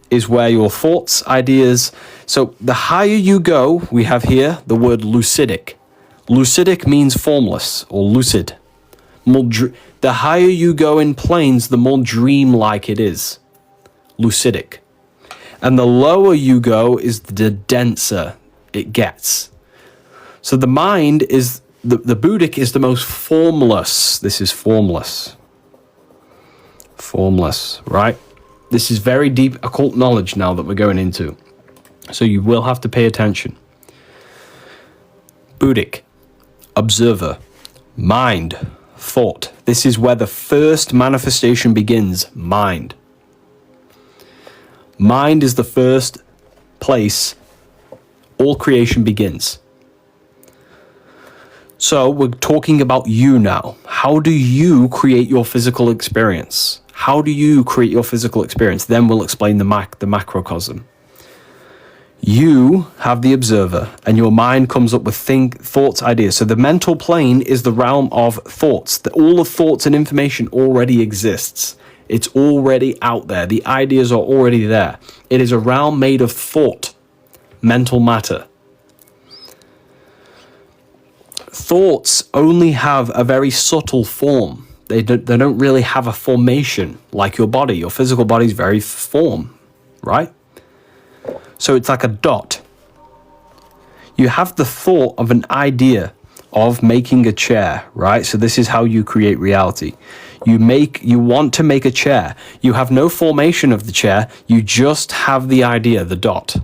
is where your thoughts, ideas. So the higher you go, we have here the word lucidic. Lucidic means formless or lucid. The higher you go in planes, the more dreamlike it is. Lucidic. And the lower you go is the denser it gets. So the mind is, the Buddhic is the most formless. This is formless. Formless, right? This is very deep occult knowledge now that we're going into. So you will have to pay attention. Buddhic, observer, mind, thought. This is where the first manifestation begins, mind. Mind is the first place all creation begins. So we're talking about you now. How do you create your physical experience? How do you create your physical experience? Then we'll explain the macrocosm. You have the observer, and your mind comes up with thoughts, ideas. So the mental plane is the realm of thoughts. All the thoughts and information already exists. It's already out there. The ideas are already there. It is a realm made of thought, mental matter. Thoughts only have a very subtle form. They don't really have a formation like your body. Your physical body is very form, right? So it's like a dot. You have the thought of an idea of making a chair, right? So this is how you create reality. You want to make a chair. You have no formation of the chair. You just have the idea, the dot.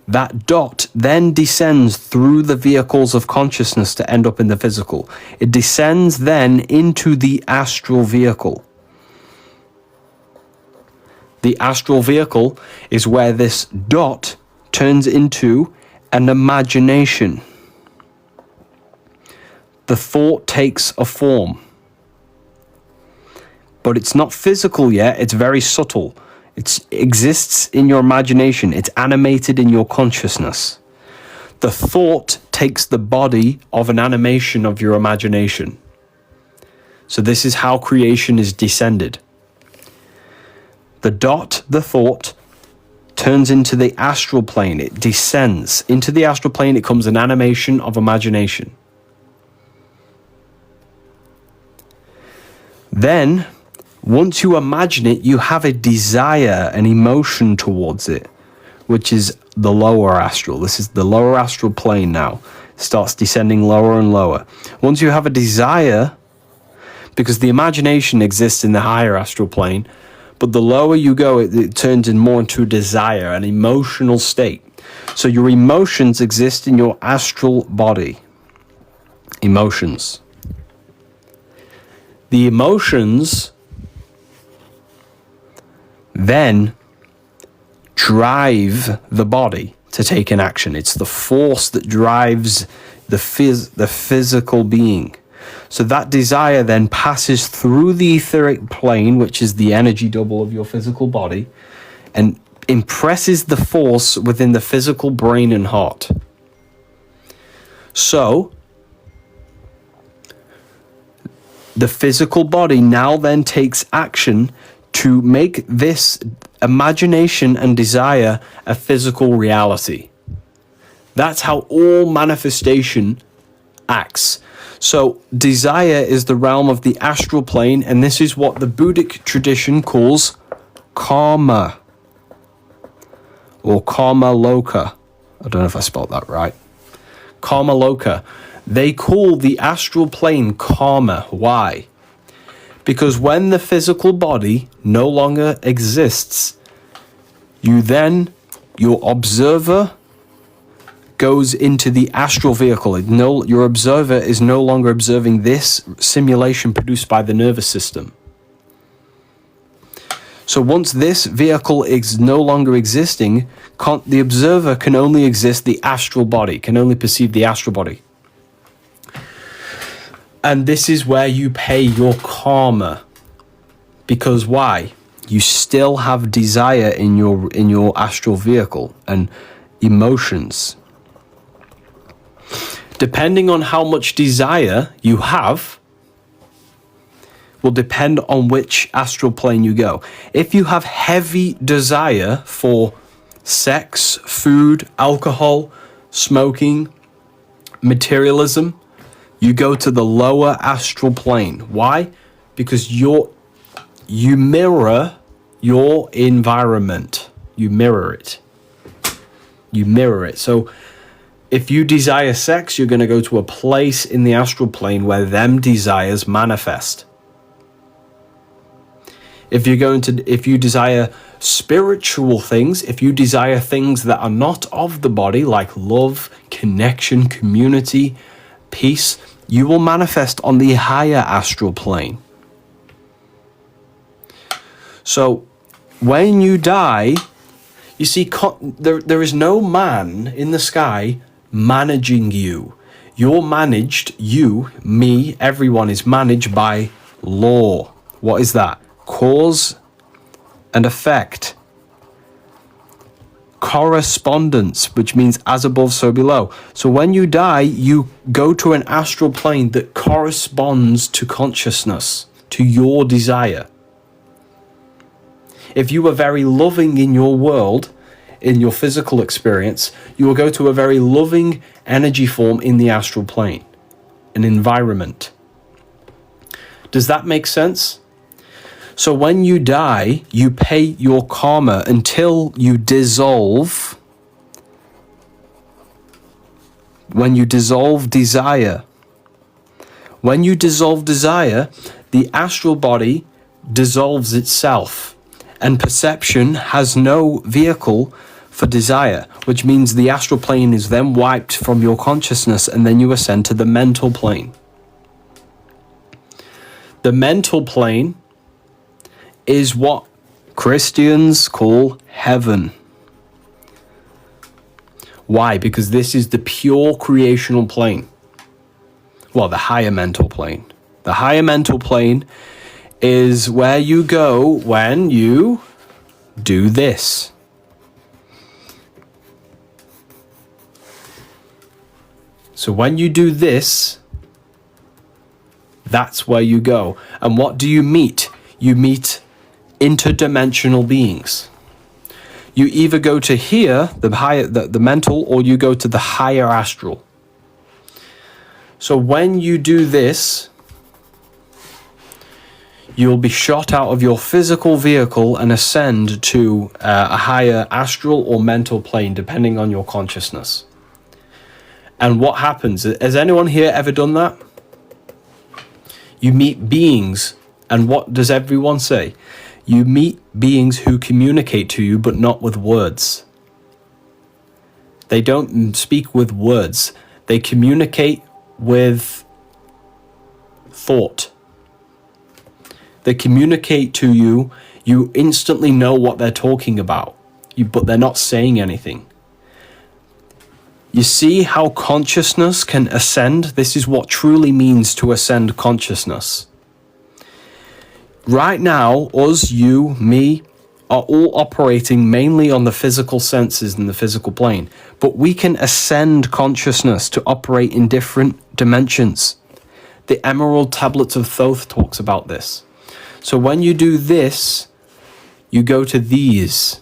That dot then descends through the vehicles of consciousness to end up in the physical. It descends then into the astral vehicle. The astral vehicle is where this dot turns into an imagination. The thought takes a form. But it's not physical yet, it's very subtle. It exists in your imagination. It's animated in your consciousness. The thought takes the body of an animation of your imagination. So this is how creation is descended. The dot, the thought, turns into the astral plane. It descends into the astral plane. It becomes an animation of imagination. Then, once you imagine it, you have a desire, an emotion towards it, which is the lower astral. This is the lower astral plane now. It starts descending lower and lower. Once you have a desire, because the imagination exists in the higher astral plane, but the lower you go, it turns in more into desire, an emotional state. So your emotions exist in your astral body. Emotions. The emotions then drive the body to take an action. It's the force that drives the physical being. So that desire then passes through the etheric plane, which is the energy double of your physical body, and impresses the force within the physical brain and heart. So the physical body now then takes action to make this imagination and desire a physical reality. That's how all manifestation acts. So desire is the realm of the astral plane, and this is what the Buddhic tradition calls karma, or karma loka. I don't know if I spelled that right. Karma loka. They call the astral plane karma. Why? Because when the physical body no longer exists, your observer goes into the astral vehicle. Your observer is no longer observing this simulation produced by the nervous system. So once this vehicle is no longer existing, the observer can only exist the astral body, can only perceive the astral body. And this is where you pay your karma. Because why? You still have desire in your astral vehicle and emotions. Depending on how much desire you have, will depend on which astral plane you go. If you have heavy desire for sex, food, alcohol, smoking, materialism, you go to the lower astral plane. Why? Because you mirror your environment. You mirror it. You mirror it. So if you desire sex, you're going to go to a place in the astral plane where them desires manifest. If you desire spiritual things, if you desire things that are not of the body, like love, connection, community, peace, you will manifest on the higher astral plane. So when you die, you see, there is no man in the sky managing you. You're managed, you, me, everyone is managed by law. What is that? Cause and effect. Correspondence, which means as above, so below. So when you die, you go to an astral plane that corresponds to consciousness, to your desire. If you were very loving in your world, in your physical experience, you will go to a very loving energy form in the astral plane, an environment. Does that make sense? So when you die, you pay your karma until you dissolve. When you dissolve desire. When you dissolve desire, the astral body dissolves itself, and perception has no vehicle for desire, which means the astral plane is then wiped from your consciousness, and then you ascend to the mental plane. The mental plane is what Christians call heaven. Why? Because this is the pure creational plane. Well, the higher mental plane. The higher mental plane is where you go when you do this. So when you do this, that's where you go. And what do you meet? You meet interdimensional beings. You either go to here, the mental, or you go to the higher astral. So when you do this, you'll be shot out of your physical vehicle and ascend to a higher astral or mental plane, depending on your consciousness. And what happens? Has anyone here ever done that? You meet beings, and what does everyone say? You meet beings who communicate to you, but not with words. They don't speak with words. They communicate with thought. They communicate to you. You instantly know what they're talking about, but they're not saying anything. You see how consciousness can ascend? This is what truly means to ascend consciousness. Right now, us, you, me, are all operating mainly on the physical senses in the physical plane. But we can ascend consciousness to operate in different dimensions. The Emerald Tablets of Thoth talks about this. So when you do this, you go to these.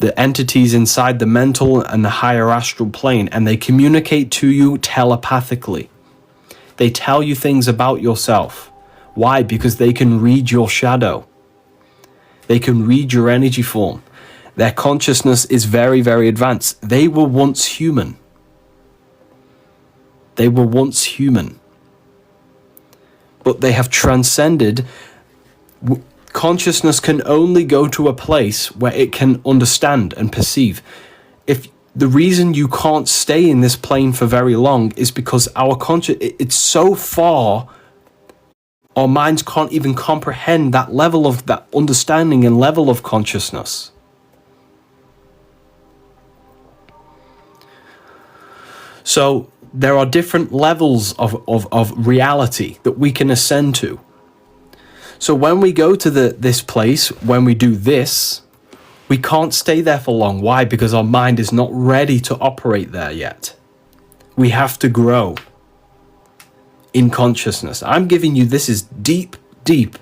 The entities inside the mental and the higher astral plane, and they communicate to you telepathically. They tell you things about yourself. Why? Because they can read your shadow. They can read your energy form. Their consciousness is very, very advanced. They were once human. They were once human. But they have transcended. Consciousness can only go to a place where it can understand and perceive. If the reason you can't stay in this plane for very long is because our it's so far, our minds can't even comprehend that level of that understanding and level of consciousness. So there are different levels of reality that we can ascend to. So when we go to this place, when we do this, we can't stay there for long. Why? Because our mind is not ready to operate there yet. We have to grow. in consciousness. I'm giving you, this is deep, deep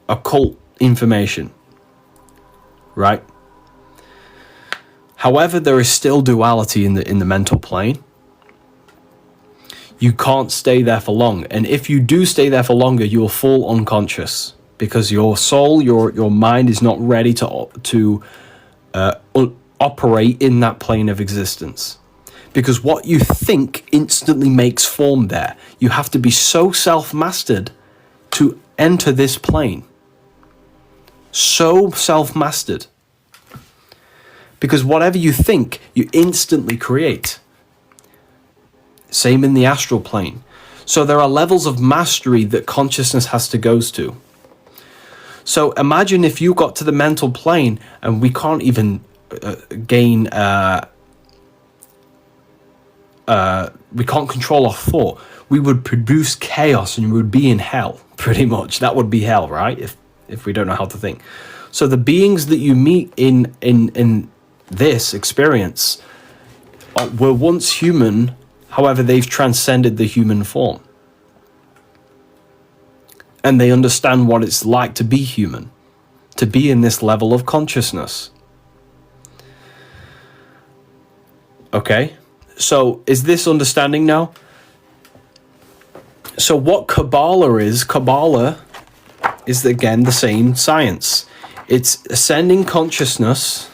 occult information, right? However, there is still duality in the mental plane. You can't stay there for long. And if you do stay there for longer, you'll fall unconscious because your soul, your mind is not ready to operate in that plane of existence. Because what you think instantly makes form there. You have to be so self-mastered to enter this plane. So self-mastered. Because whatever you think, you instantly create. Same in the astral plane. So there are levels of mastery that consciousness has to go to. So imagine if you got to the mental plane and we can't even gain... we can't control our thought. We would produce chaos and we would be in hell, pretty much. That would be hell, right? If we don't know how to think. So the beings that you meet in this experience were once human. However, they've transcended the human form. And they understand what it's like to be human, to be in this level of consciousness. Okay, so is this understanding now? So what Kabbalah is again the same science. It's ascending consciousness